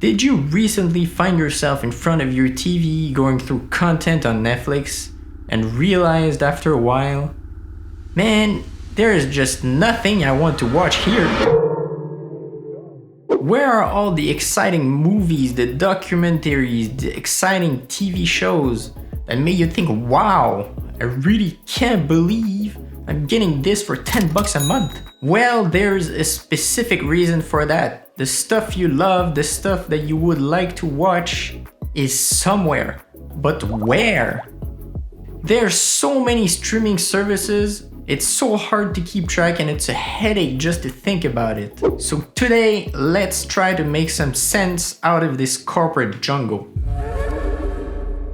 Did you recently find yourself in front of your TV going through content on Netflix and realized after a while, man, there is just nothing I want to watch here? Where are all the exciting movies, the documentaries, the exciting TV shows that made you think, wow, I really can't believe I'm getting this for 10 bucks a month? Well, there's a specific reason for that. The stuff you love, the stuff that you would like to watch is somewhere. But where? There's so many streaming services, it's so hard to keep track and it's a headache just to think about it. So today, let's try to make some sense out of this corporate jungle.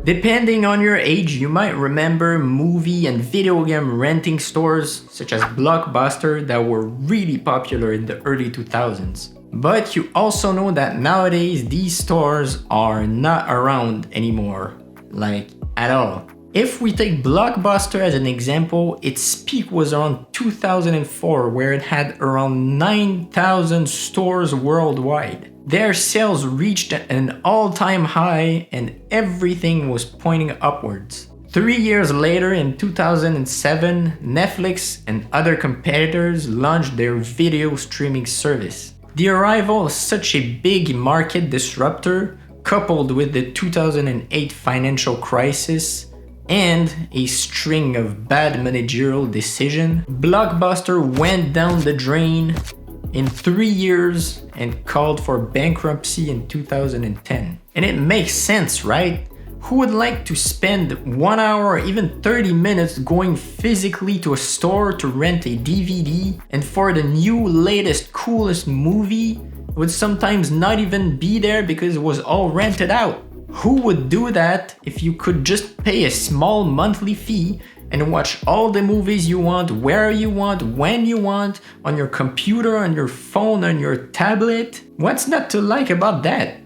Depending on your age, you might remember movie and video game renting stores such as Blockbuster that were really popular in the early 2000s. But you also know that nowadays these stores are not around anymore, like at all. If we take Blockbuster as an example, its peak was around 2004, where it had around 9,000 stores worldwide. Their sales reached an all-time high and everything was pointing upwards. 3 years later, in 2007, Netflix and other competitors launched their video streaming service. The arrival of such a big market disruptor, coupled with the 2008 financial crisis and a string of bad managerial decisions, Blockbuster went down the drain in 3 years and called for bankruptcy in 2010. And it makes sense, right? Who would like to spend 1 hour or even 30 minutes going physically to a store to rent a DVD, and for the new, latest, coolest movie would sometimes not even be there because it was all rented out? Who would do that if you could just pay a small monthly fee and watch all the movies you want, where you want, when you want, on your computer, on your phone, on your tablet? What's not to like about that?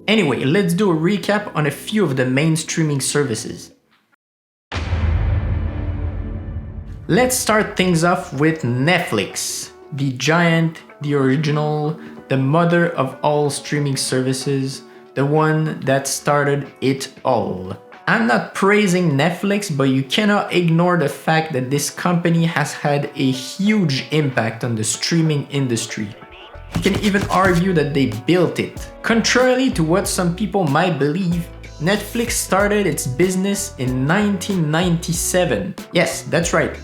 Anyway, let's do a recap on a few of the main streaming services. Let's start things off with Netflix, the giant, the original, the mother of all streaming services, the one that started it all. I'm not praising Netflix, but you cannot ignore the fact that this company has had a huge impact on the streaming industry. You can even argue that they built it. Contrarily to what some people might believe, Netflix started its business in 1997. Yes, that's right.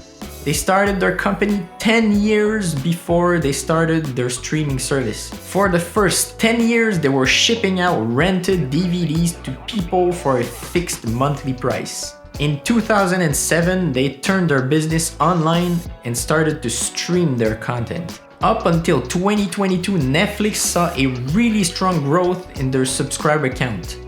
They started their company 10 years before they started their streaming service. For the first 10 years, they were shipping out rented DVDs to people for a fixed monthly price. In 2007, they turned their business online and started to stream their content. Up until 2022, Netflix saw a really strong growth in their subscriber count.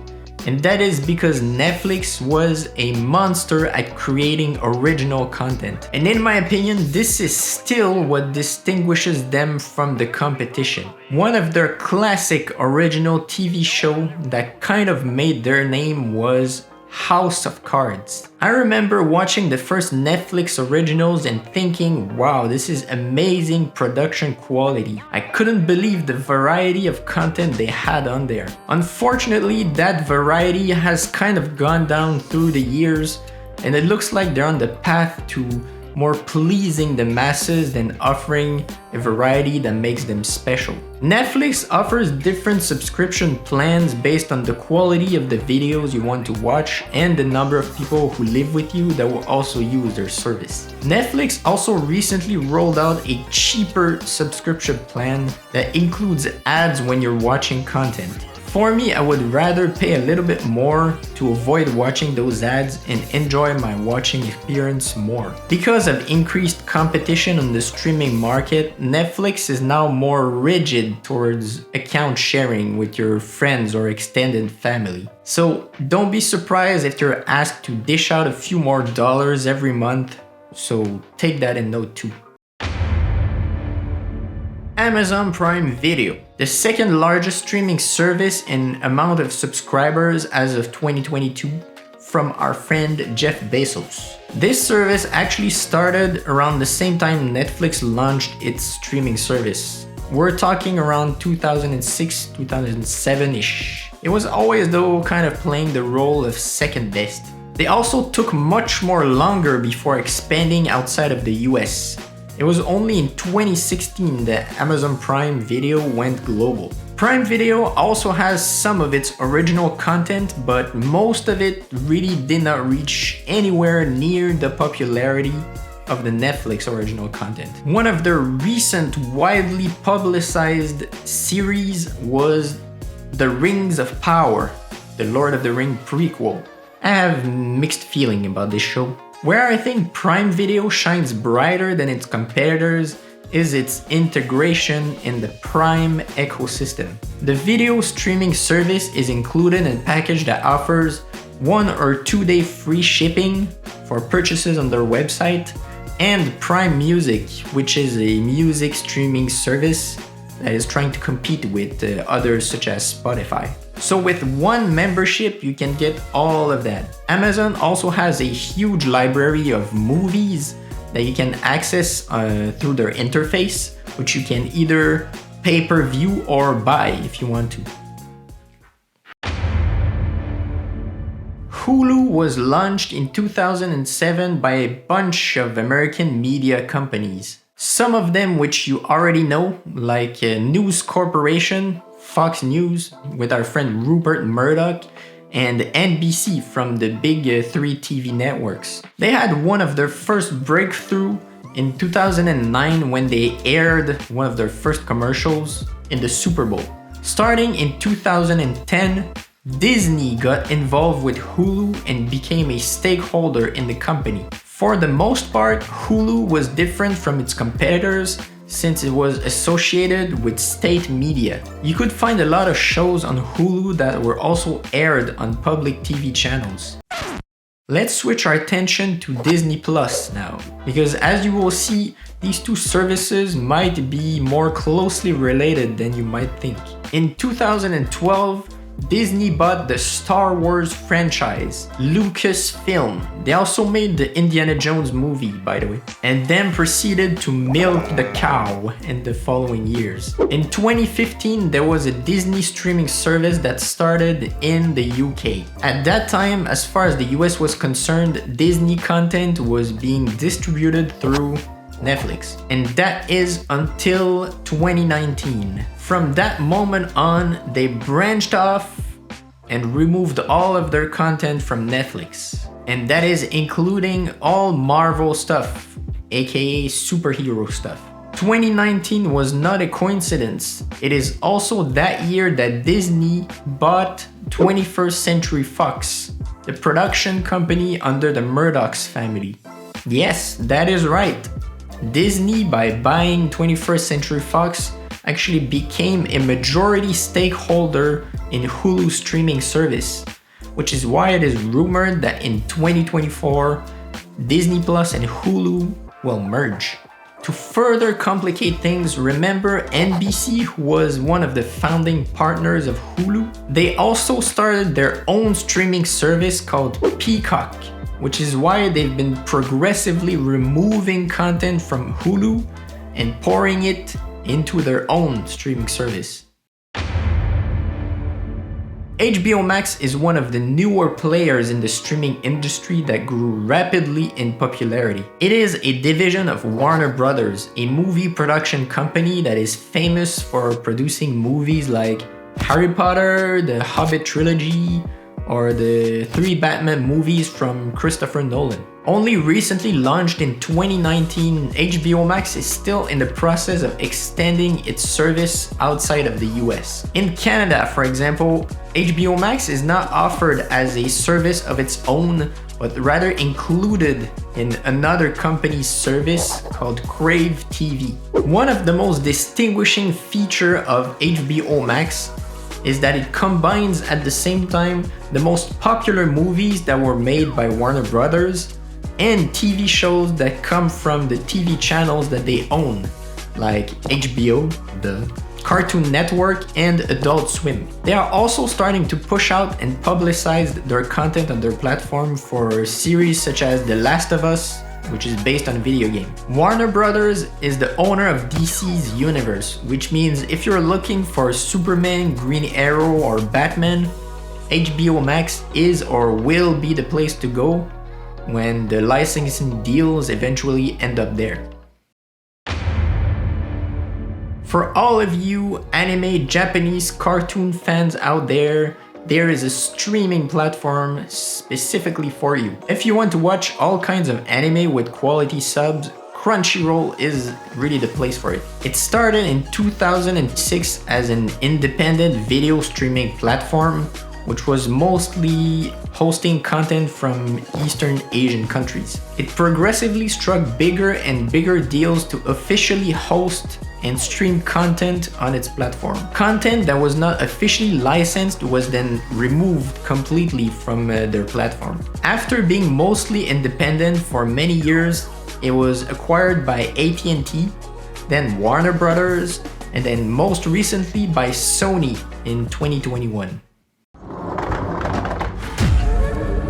And that is because Netflix was a monster at creating original content. And in my opinion, this is still what distinguishes them from the competition. One of their classic original TV show that kind of made their name was House of Cards. I remember watching the first Netflix originals and thinking, wow, this is amazing production quality. I couldn't believe the variety of content they had on there. Unfortunately, that variety has kind of gone down through the years, and it looks like they're on the path to more pleasing the masses than offering a variety that makes them special. Netflix offers different subscription plans based on the quality of the videos you want to watch and the number of people who live with you that will also use their service. Netflix also recently rolled out a cheaper subscription plan that includes ads when you're watching content. For me, I would rather pay a little bit more to avoid watching those ads and enjoy my watching experience more. Because of increased competition on the streaming market, Netflix is now more rigid towards account sharing with your friends or extended family. So don't be surprised if you're asked to dish out a few more dollars every month, so take that in note too. Amazon Prime Video, the second largest streaming service in amount of subscribers as of 2022 from our friend Jeff Bezos. This service actually started around the same time Netflix launched its streaming service. We're talking around 2006, 2007-ish. It was always though kind of playing the role of second best. They also took much more longer before expanding outside of the US. It was only in 2016 that Amazon Prime Video went global. Prime Video also has some of its original content, but most of it really did not reach anywhere near the popularity of the Netflix original content. One of their recent widely publicized series was The Rings of Power, the Lord of the Ring prequel. I have mixed feeling about this show. Where I think Prime Video shines brighter than its competitors is its integration in the Prime ecosystem. The video streaming service is included in a package that offers 1 or 2 day free shipping for purchases on their website, and Prime Music, which is a music streaming service that is trying to compete with others such as Spotify. So with one membership, you can get all of that. Amazon also has a huge library of movies that you can access through their interface, which you can either pay per view or buy if you want to. Hulu was launched in 2007 by a bunch of American media companies. Some of them which you already know, like News Corporation, Fox News with our friend Rupert Murdoch, and NBC from the big 3 TV networks. They had one of their first breakthrough in 2009 when they aired one of their first commercials in the Super Bowl. Starting in 2010, Disney got involved with Hulu and became a stakeholder in the company. For the most part, Hulu was different from its competitors since it was associated with state media. You could find a lot of shows on Hulu that were also aired on public TV channels. Let's switch our attention to Disney Plus now, because as you will see, these two services might be more closely related than you might think. In 2012, Disney bought the Star Wars franchise, Lucasfilm. They also made the Indiana Jones movie, by the way, and then proceeded to milk the cow in the following years. In 2015, there was a Disney streaming service that started in the UK. At that time, as far as the US was concerned, Disney content was being distributed through Netflix, and that is until 2019. From that moment on, they branched off and removed all of their content from Netflix, and that is including all Marvel stuff, aka superhero stuff. 2019 was not a coincidence. It is also that year that Disney bought 21st Century Fox, the production company under the Murdochs family. Yes, that is right. Disney, by buying 21st Century Fox, actually became a majority stakeholder in Hulu's streaming service, which is why it is rumored that in 2024, Disney Plus and Hulu will merge. To further complicate things, remember NBC, who was one of the founding partners of Hulu? They also started their own streaming service called Peacock, which is why they've been progressively removing content from Hulu and pouring it into their own streaming service. HBOMax is one of the newer players in the streaming industry that grew rapidly in popularity. It is a division of Warner Brothers, a movie production company that is famous for producing movies like Harry Potter, the Hobbit trilogy, or the 3 Batman movies from Christopher Nolan. Only recently launched in 2019, HBOMax is still in the process of extending its service outside of the US. In Canada, for example, HBOMax is not offered as a service of its own, but rather included in another company's service called Crave TV. One of the most distinguishing features of HBOMax is that it combines at the same time the most popular movies that were made by Warner Brothers and TV shows that come from the TV channels that they own, like HBO, the Cartoon Network, and Adult Swim. They are also starting to push out and publicize their content on their platform for series such as The Last of Us, which is based on a video game. Warner Brothers is the owner of DC's universe, which means if you're looking for Superman, Green Arrow, or Batman, HBOMax is or will be the place to go when the licensing deals eventually end up there. For all of you anime Japanese cartoon fans out there, there is a streaming platform specifically for you. If you want to watch all kinds of anime with quality subs, Crunchyroll is really the place for it. It started in 2006 as an independent video streaming platform, which was mostly hosting content from Eastern Asian countries. It progressively struck bigger and bigger deals to officially host and stream content on its platform. Content that was not officially licensed was then removed completely from their platform. After being mostly independent for many years, it was acquired by AT&T, then Warner Brothers, and then most recently by Sony in 2021.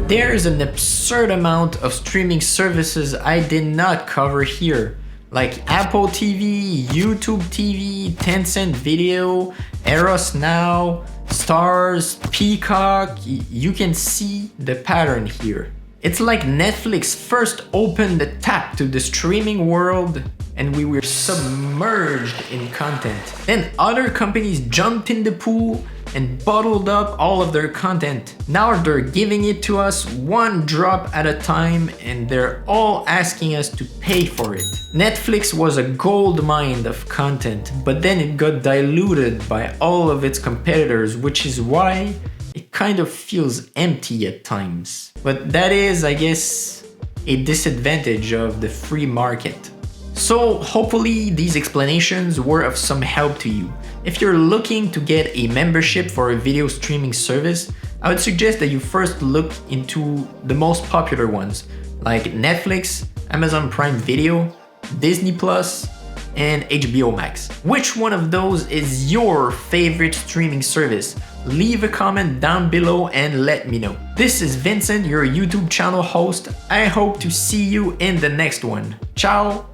There's an absurd amount of streaming services I did not cover here, like Apple TV, YouTube TV, Tencent Video, Eros Now, Stars, Peacock. You can see the pattern here. It's like Netflix first opened the tap to the streaming world and we were submerged in content. Then other companies jumped in the pool and bottled up all of their content. Now they're giving it to us one drop at a time and they're all asking us to pay for it. Netflix was a gold mine of content, but then it got diluted by all of its competitors, which is why it kind of feels empty at times. But that is, I guess, a disadvantage of the free market. So hopefully these explanations were of some help to you. If you're looking to get a membership for a video streaming service, I would suggest that you first look into the most popular ones like Netflix, Amazon Prime Video, Disney Plus, and HBO Max. Which one of those is your favorite streaming service? Leave a comment down below and let me know. This is Vincent, your YouTube channel host. I hope to see you in the next one. Ciao!